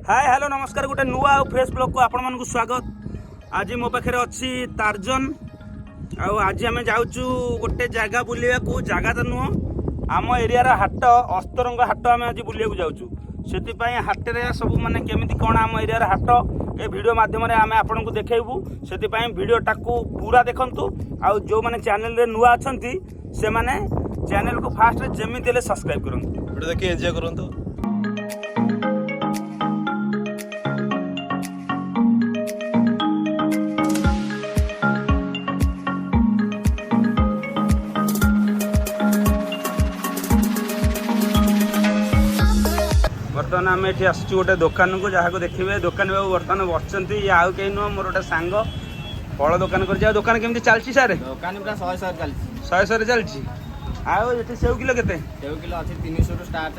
Hi hello नमस्कार गोटे नुआ और फ्रेश ब्लॉग को आपण मानक स्वागत। आज मो पाखे अच्छी टार्जन आज आम जाऊँ गोटे जगह बुलिया को जगह तो नुह आम एरिया हाट अस्तरंग हाट आम आज बुलिया जाऊँ से हाटे सब माने केमिति कौन आम एरिया हाट ए वीडियो माध्यम आम आपन को देखू से वीडियोटा को पूरा देखु आउ जो मैंने चैनल नुआ अच्छा से माने चैनल को फास्ट जमी सब्सक्राइब करूँ वीडियो देखिए एंजॉय करूँ। बर्तमान आम ये आसु गोटे दुकान को जहाँ को देखिए दुकान बाबू बर्तमान बसंत ये आउ कहीं नुह मोर गोटे सांग फल दुकान कर दुकान केमती चलती सारे दुकान पूरा 100 चलती 100 चलती आउ ये सेव किलो के सेव किलो अच्छी 300 स्टार्ट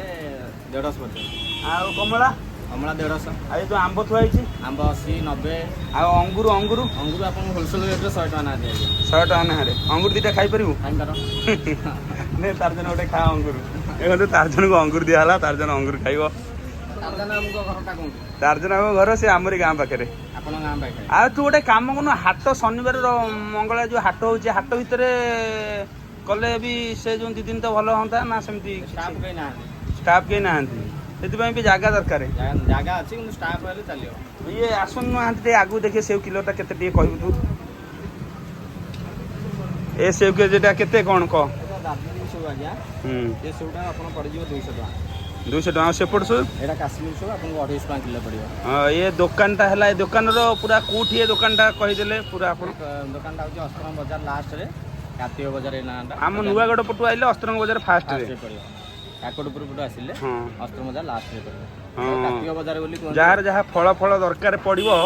150 आउ कमला कमला 150 आ जो आंब थुआई आंब 80 90 आउ अंगूर अंगूर अंगूर आप होलसेल रेट 100 टका ना 100 टका ना अंगूर दीटा खाई पारू नहीं तार जन गोटे खा अंगूर ये तार को अंगूर दिया तार अंगूर खाइब टार्जन आम घर से आमरी गाँ पाखे आ तू गोटे कम कौन हाट शनिवार मंगल जो हाट हो हाट भितर कले भी से जो 2 दिन तो भल हाँ ना सेमती स्टाफ कहीं ना भी जगह दरकार जगह अच्छी स्टाफ चलो ये आसन ना आगू देखिए सेव किलोटा केते कहू तू ए सेव के जेटा केते कौन कह 200 टका सेपट सो एटा काश्मीर सो आपन 28 टका किलो पड़ियो ये दुकानटा है दुकान रो पूरा कोठी ये दुकानटा कहिदेले पूरा आपन दुकानटा होची अस्त्रंग बाजार लास्ट रे कातिय बाजार ए नाटा हम नुआगड पटु आइले अस्त्रंग बाजार फास्ट रे पड़ियो काकोडपुर पटु आसिले अस्त्रंग बाजार लास्ट रे पड़ियो हां कातिय बाजार बोली जार जहा फल दरकार पड़िबो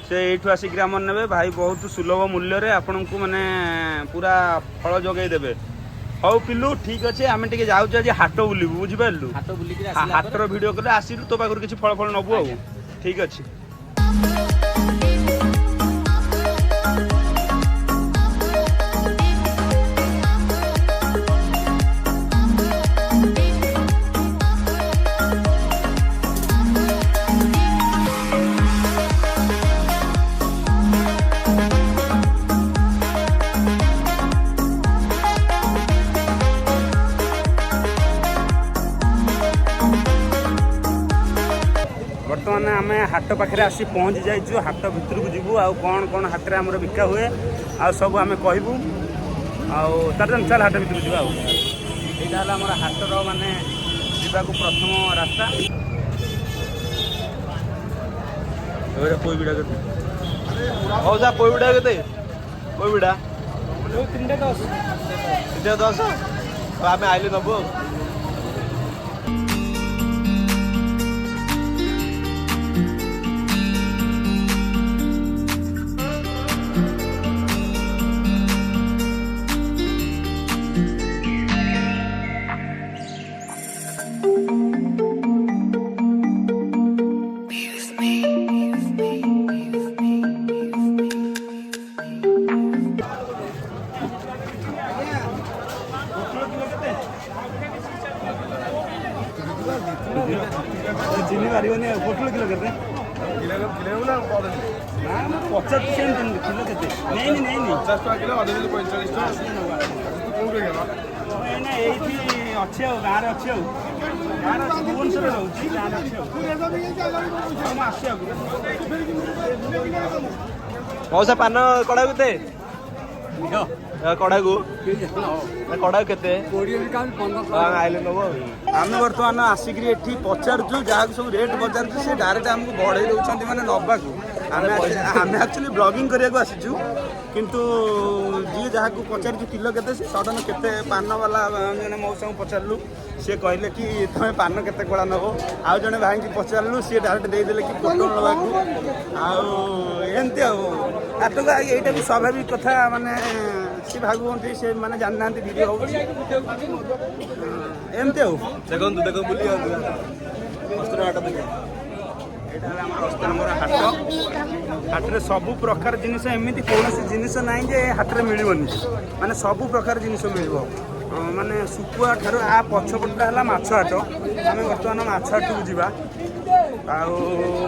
से एठु आसी ग्राम नेबे भाई बहुत सुलभ मूल्य रे आपन को माने पूरा फल जोगै देबे। हौ पिलु ठीक अच्छे आम टे जाऊँ आज हाट बुलू बुझिपारू हाटर भिड कले आसलु तो पाखर किसी फल फल नबू आ ठीक अच्छे। बर्तमान आम हाट पाखे आसी पहुँची जाइए हाट भितर को जीवु आ कौन कौन हाट में आमर बिका हुए आ सब आम कहबू आर्जन चल हाट भितर जावा यहाँ आम हाटर माने जावाक प्रथम रास्ता कोई बिड़ा के हौ जा कोई बिड़ा के कोई बिड़ा 310 आम आइले नबू चिनी मारिबनी पोटल किलो केते ना 50 किलो केते नहीं नहीं नहीं 50 टका किलो आधे किलो 45 टका एना एठी अछि गाँ रे अछि गाँ रे भुवनेश्वर रहउछि गाँ रे अछि हम आसी मौसा पान कड़ा केते कड़ा को कड़ा केते आइले नब आम बर्तमान आसिक पचारू जहाँ सब रेट पचारू से डायरेक्ट आमको बढ़े दौरान मैंने नवाक आम एक्चुअली ब्लॉगिंग करने को आसीचु किंतु जी जहाँ को पचारू किलो केते सडन केते पान वाला जने मौसा को पचारू सी कहले कि तुम पान केते कड़ा नब आउ जने भाई की पचारू सी डायरेक्ट देदेले कि पोटल नवाक आमती आटक यहीटा भी स्वाभाविक कथा माने सी भागुंट से मैंने जानी ना वीडियो हो एमती देखो देख बुली हाट हाट सबु प्रकार जिनिस एमती कौन जिनिस ना जे हाट में मिलनी माने सबु प्रकार जिनिस मिल माने सुकुआ ठार आ पछपटा है माछ हाट आम बर्तमान माछ हाट को जावा ଆଉ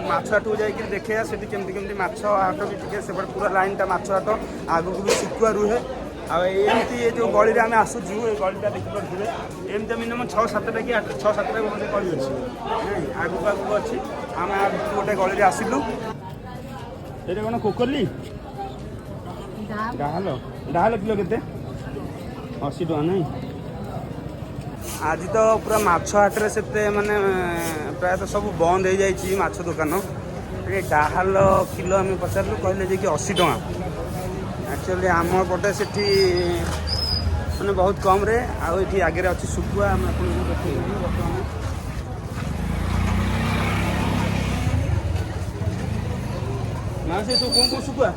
ମାଛ ହାଟକୁ ଯାଇକି ଦେଖେଇବା ସେଠି କେମିତି କେମିତି ମାଛ ହାଟ ବି ଟିକେ ସେପଟେ ପୁରା ଲାଇନ୍ଟା ମାଛ ହାଟ ଆଗକୁ ବି ଶୁଖୁଆ ରୁହେ। ଆଉ ଏମିତି ଏ ଯେଉଁ ଗଳିରେ ଆମେ ଆସୁଛୁ ଏ ଗଳିଟା ଦେଖିପାରୁଥିବେ ଏମିତି ମିନିମମ୍ 6-7ଟା କି 6-7ଟା ଗୋଟେ ଗଳି ଅଛି ଆଗକୁ ଆଗକୁ ଅଛି। ଆମେ ଆଗକୁ ଗୋଟେ ଗଳିରେ ଆସିଲୁ। ଏଇଟା କ'ଣ କୋକଲି ଡାହାଲ କିଲୋ କେତେ 80 ଟଙ୍କା ନାଇଁ। ଆଜି ତ ପୁରା ମାଛ ହାଟରେ ସେତେ ମାନେ ପ୍ରାୟତଃ ସବୁ ବନ୍ଦ ହେଇଯାଇଛି ମାଛ ଦୋକାନ। ଡାହାଲ କିଲୋ ଆମେ ପଚାରିଲୁ କହିଲେ ଯେ କି 80 ଟଙ୍କା। ଆକ୍ଚୁଆଲି ଆମ ପଟେ ସେଠି ମାନେ ବହୁତ କମ୍ରେ। ଆଉ ଏଠି ଆଗରେ ଅଛି ଶୁଖୁଆ ଆମେ ଆପଣଙ୍କୁ ଦେଖେଇବୁ ବର୍ତ୍ତମାନ। ନା ସେ ସବୁ କୋଉ ଶୁଖୁଆ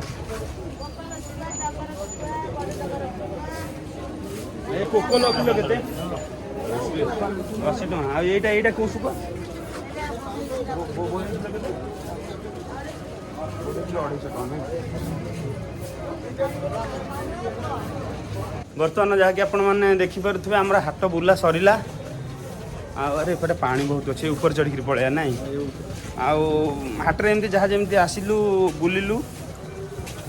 ଏ କୋକଲ କିଲୋ କେତେ 80 ଟଙ୍କା। ଆଉ ଏଇଟା କୋଉ ଶୁଖୁଆ ବର୍ତ୍ତମାନ ଯାହାକି ଆପଣମାନେ ଦେଖିପାରୁଥିବେ ଆମର ହାଟ ବୁଲା ସରିଲା। ଆଉ ଆରେ ଏପଟେ ପାଣି ବହୁତ ଅଛି ଉପରେ ଚଢ଼ିକିରି ପଳେଇବା ନାଇଁ। ଆଉ ହାଟରେ ଏମିତି ଯାହା ଯେମିତି ଆସିଲୁ ବୁଲିଲୁ।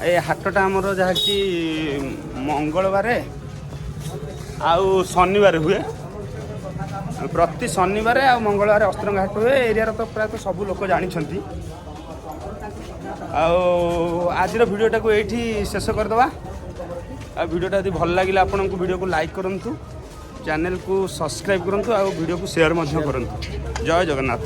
ଏ ହାଟଟା ଆମର ଯାହାକି ମଙ୍ଗଳବାର ଆଉ ଶନିବାର ହୁଏ। ପ୍ରତି ଶନିବାର ଆଉ ମଙ୍ଗଳବାର ଅସ୍ତ୍ରଙ୍ଗ ହାଟ ହୁଏ। ଏରିଆର ତ ପ୍ରାୟତଃ ସବୁ ଲୋକ ଜାଣିଛନ୍ତି। ଆଉ ଆଜିର ଭିଡ଼ିଓଟାକୁ ଏଇଠି ଶେଷ କରିଦେବା। ଆଉ ଭିଡ଼ିଓଟା ଯଦି ଭଲ ଲାଗିଲା ଆପଣଙ୍କୁ ଭିଡ଼ିଓକୁ ଲାଇକ୍ କରନ୍ତୁ, ଚ୍ୟାନେଲକୁ ସବସ୍କ୍ରାଇବ୍ କରନ୍ତୁ ଆଉ ଭିଡ଼ିଓକୁ ସେୟାର ମଧ୍ୟ କରନ୍ତୁ। ଜୟ ଜଗନ୍ନାଥ।